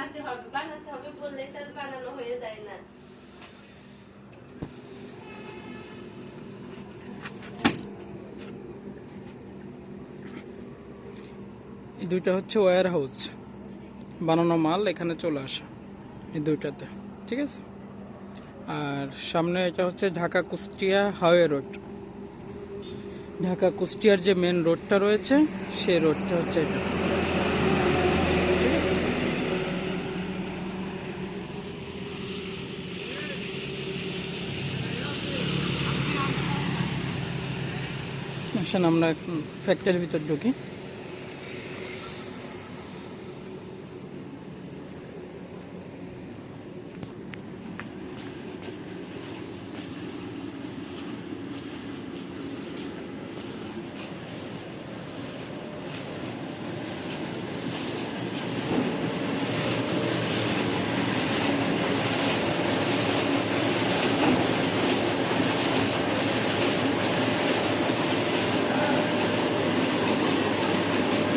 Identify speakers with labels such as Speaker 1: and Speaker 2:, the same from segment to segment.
Speaker 1: বানাতে হবে বললেই তার বানানো হয়ে যায় না।
Speaker 2: এই দুইটা হচ্ছে ওয়্যার হাউস, বানানো মাল এখানে চলে আসে এই দুইটাতে, ঠিক আছে। আর সামনে এটা হচ্ছে ঢাকা কুষ্টিয়া হাইওয়ে রোড। ঢাকা কুষ্টিয়ার যে মেন রোডটা রয়েছে সেই রোডটা হচ্ছে এটা, ঠিক আছে। আসেন আমরা এখন ফ্যাক্টরির ভিতর ঢুকি।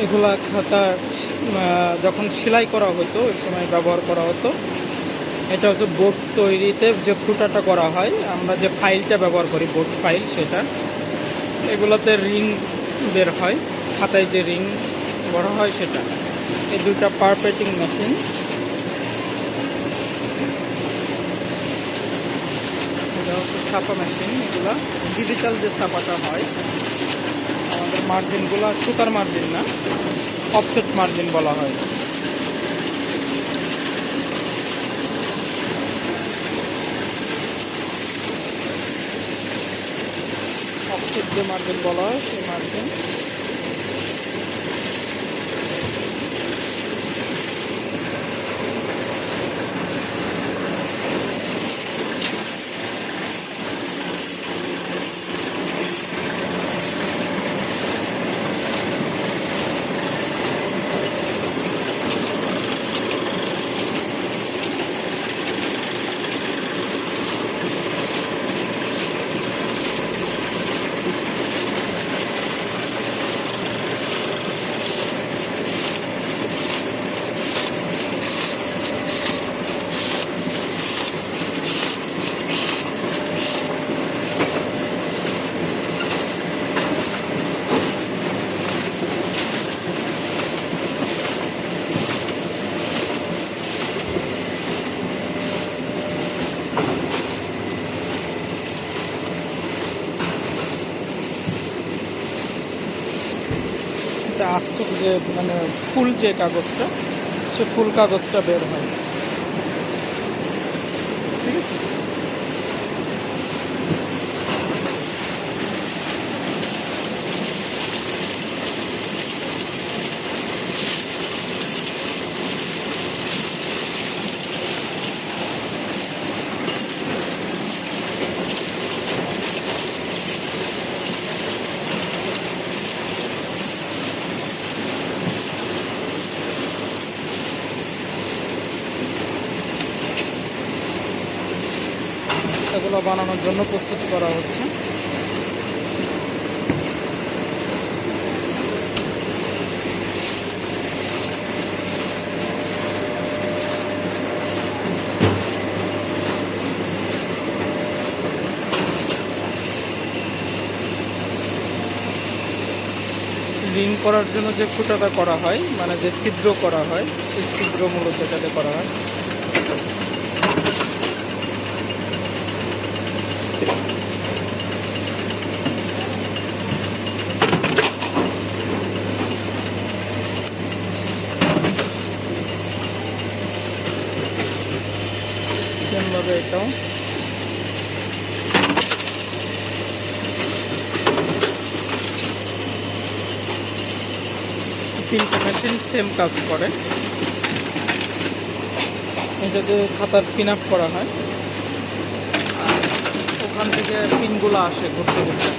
Speaker 2: এগুলা খাতা যখন সেলাই করা হতো ওই সময় ব্যবহার করা হতো। এটা হচ্ছে বোর্ড তৈরিতে যে ফুটাটা করা হয়, আমরা যে ফাইলটা ব্যবহার করি বোর্ড ফাইল, সেটা এগুলোতে রিং বের হয়, খাতায় যে রিং বড় হয় সেটা। এই দুইটা পারপেটিং মেশিন, এটা হচ্ছে ছাপা মেশিন। এগুলা ডিজিটাল যে ছাপাটা হয়, আমাদের মার্জিনগুলো সুতার মার্জিন না, অফসেট মার্জিন বলা হয়। অফসেট যে মার্জিন বলা হয় সেই মার্জিন। আস্ত যে মানে ফুল যে কাগজটা, সে ফুল কাগজটা বের হয়, ঠিক আছে। এগুলো বানানোর জন্য প্রস্তুতি করা হচ্ছে। রিং করার জন্য যে ফুটাটা করা হয়, মানে যে ছিদ্র করা হয়, সেই ছিদ্র মূলত এটাতে করা হয়। সেমভাবে এটাও তিনটা মেশিন সেম কাজ করে। এটাতে খাতার পিন আপ করা হয়, ওখান থেকে পিনগুলো আসে ঘুরতে ঘুরতে।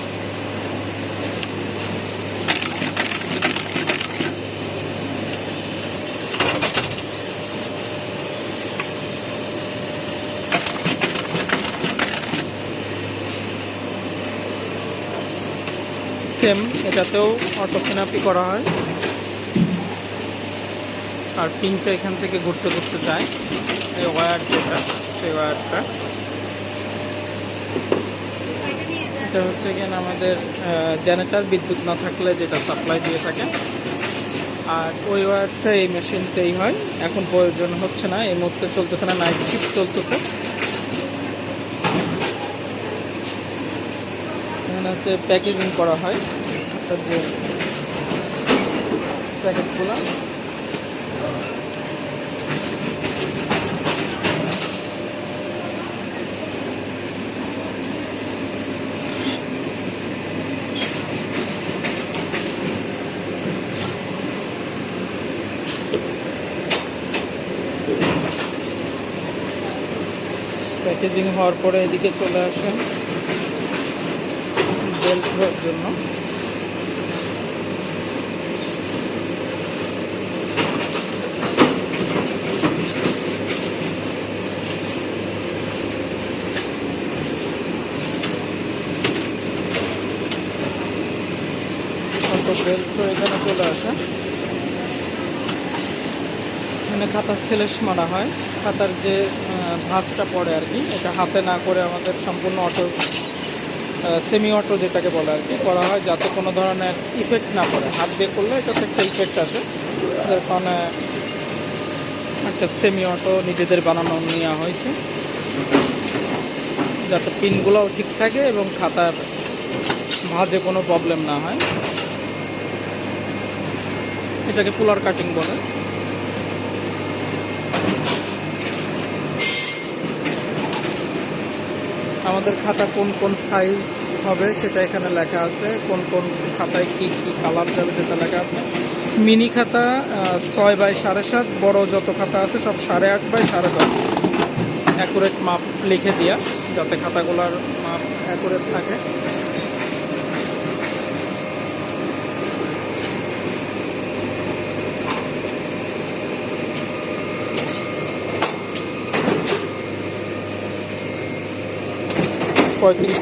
Speaker 2: সেম এটাতেও অটো পিন আপই করা হয়। আর পিনটা এখান থেকে ঘুরতে ঘুরতে যায়, এই ওয়্যার যেটা, সেই ওয়্যারটা। এটা হচ্ছে কিনা আমাদের জেনারেটর, বিদ্যুৎ না থাকলে যেটা সাপ্লাই দিয়ে থাকে। আর ওই ওয়্যারটা এই মেশিনতেই হয়, এখন প্রয়োজন হচ্ছে না, এই মুহূর্তে চলতেছে না, নাইট শিফট চলতেছে। এখানে হচ্ছে প্যাকেজিং করা হয় অর্থাৎ যে প্যাকেটগুলো। প্যাকেজিং হওয়ার পরে এদিকে চলে আসে বেল্টের জন্য। বেল্ট এখানে চলে আসে, এখানে খাতার সেলেস মারা হয়। খাতার যে ভাঁজটা পড়ে আর কি, এটা হাতে না করে আমাদের সম্পূর্ণ অটো, সেমি অটো যেটাকে বলে আর কি, করা হয়, যাতে কোনো ধরনের ইফেক্ট না পড়ে। হাত দিয়ে করলে এটাতে একটা ইফেক্ট আসে, যার কারণে একটা সেমি অটো নিজেদের বানানো নেওয়া হয়েছে, যাতে পিনগুলোও ঠিক থাকে এবং খাতার ভাঁজে কোনো প্রবলেম না হয়। এটাকে পুলার কাটিং বলে। আমাদের খাতা কোন কোন সাইজ হবে সেটা এখানে লেখা আছে, কোন কোন খাতায় কি কি কালার যাবে সেটা লেখা আছে। মিনি খাতা 6 বাই 7.5, বড় যত খাতা আছে সব 8.5 বাই 10.5, অ্যাকুরেট মাপ লিখে দেওয়া, যাতে খাতাগুলোর মাপ অ্যাকুরেট থাকে।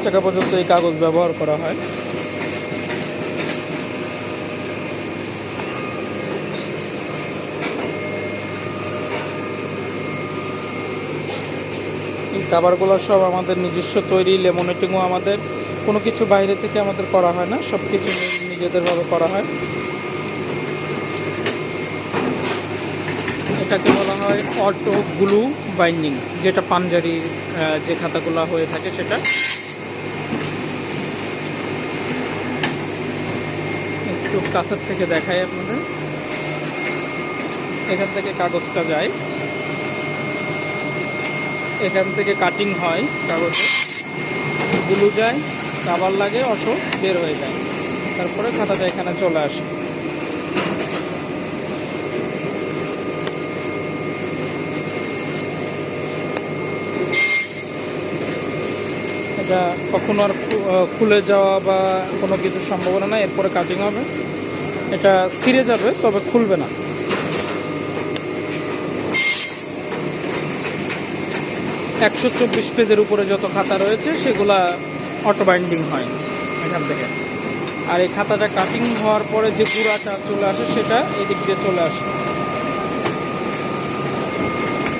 Speaker 2: টাকা পর্যন্ত এই কাগজ ব্যবহার করা হয়। এই কাভারগুলো সব আমাদের নিজস্ব তৈরি, লেমিনেটিংও আমাদের, কোনো কিছু বাইরে থেকে আমাদের করা হয় না, সব কিছু নিজেদেরভাবে করা হয়। এটাকে বলা হয় অটো গ্লু বাইন্ডিং, যেটা পাঞ্জারি যে খাতাগুলো হয়ে থাকে সেটা। একটু কাছের থেকে দেখাই আপনাদের। এখান থেকে কাগজটা যায়, এখান থেকে কাটিং হয় কাগজে, গ্লু যায়, কাভার লাগে, অটো বের হয়ে যায়, তারপরে খাতাটা এখানে চলে আসে। এটা কখনো আর খুলে যাওয়া বা কোনো কিছুর সম্ভাবনা নাই, এরপরে কাটিং হবে। এটা ছিঁড়ে যাবে তবে খুলবে না। একশো 24 পেজের উপরে যত খাতা রয়েছে সেগুলা অটো বাইন্ডিং হয় এখান থেকে। আর এই খাতাটা কাটিং হওয়ার পরে যে গুঁড়াটা চলে আসে সেটা এদিক দিয়ে চলে আসে,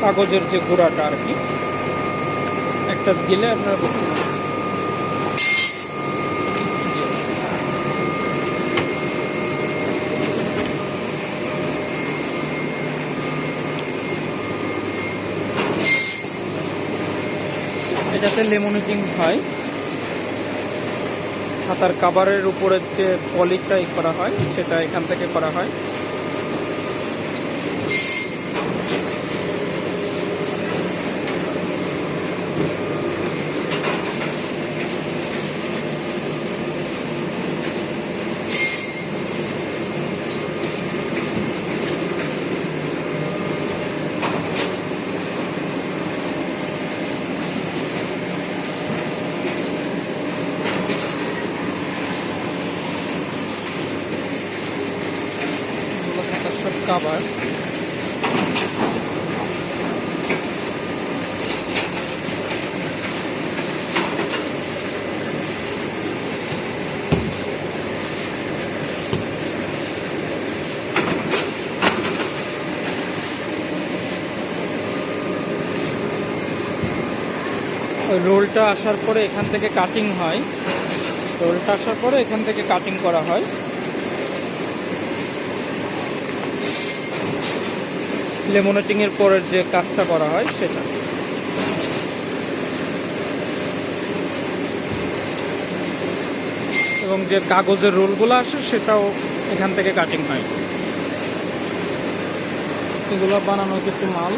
Speaker 2: কাগজের যে গুঁড়াটা আর কি, একটা গিলে আপনারা বুঝতে পারবেন। এটাতে লেমিনেটিং হয়, খাতার কাভারের উপরে যে পলিটা করা হয় সেটা এখান থেকে করা হয়। কাভার ওই রোলটা আসার পরে এখান থেকে কাটিং হয়, রোলটা আসার পরে এখান থেকে কাটিং করা হয়। লেমোনেটিং এর পরের যে কাজটা করা হয় সেটা। এবং যে কাগজের রোলগুলো আসে সেটাও এখান থেকে কাটিং হয়। এগুলো বানানো কিছু মাল,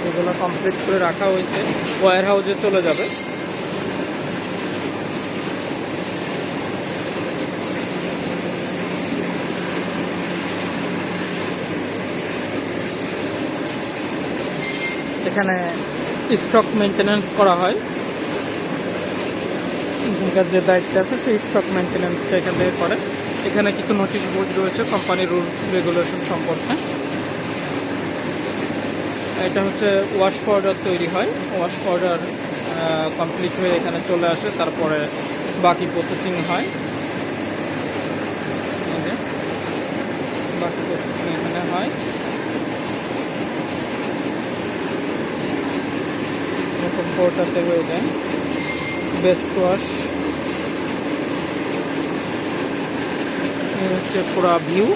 Speaker 2: এগুলো কমপ্লিট করে রাখা হয়েছে, ওয়্যার হাউসে চলে যাবে। এখানে স্টক মেনটেন্যান্স করা হয়, এখানকার যে দায়িত্ব আছে সেই স্টক মেনটেন্যান্সটা এখান থেকে করে। এখানে কিছু নোটিশ বোর্ড রয়েছে কোম্পানির রুলস রেগুলেশন সম্পর্কে। এটা হচ্ছে ওয়াশ পাউডার তৈরি হয়, ওয়াশ পাউডার কমপ্লিট হয়ে এখানে চলে আসে, তারপরে বাকি প্রসেসিং হয়। বাকি প্রসেসিং এখানে হয়। পোর্টাতে হয়ে যায় বেস্ট ওয়াশ। এই হচ্ছে পুরো ভিউ।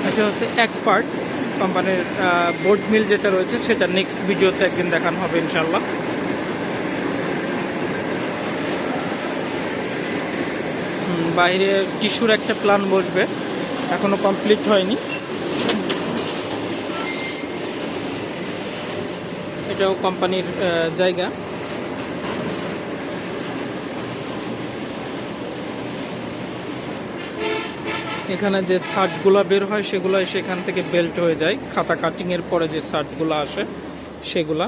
Speaker 2: এটা হচ্ছে এক পার্ট কোম্পানির বোর্ড মিল যেটা রয়েছে সেটা নেক্সট ভিডিওতে একদিন দেখানো হবে ইনশাল্লাহ। বাইরে টিস্যুর একটা প্ল্যান বসবে, এখনো কমপ্লিট হয়নি। এটাও কোম্পানির জায়গা। এখানে যে শার্টগুলো বের হয় সেগুলো সেখান থেকে বেল্ট হয়ে যায়, খাতা কাটিংয়ের পরে যে শার্টগুলো আসে সেগুলা।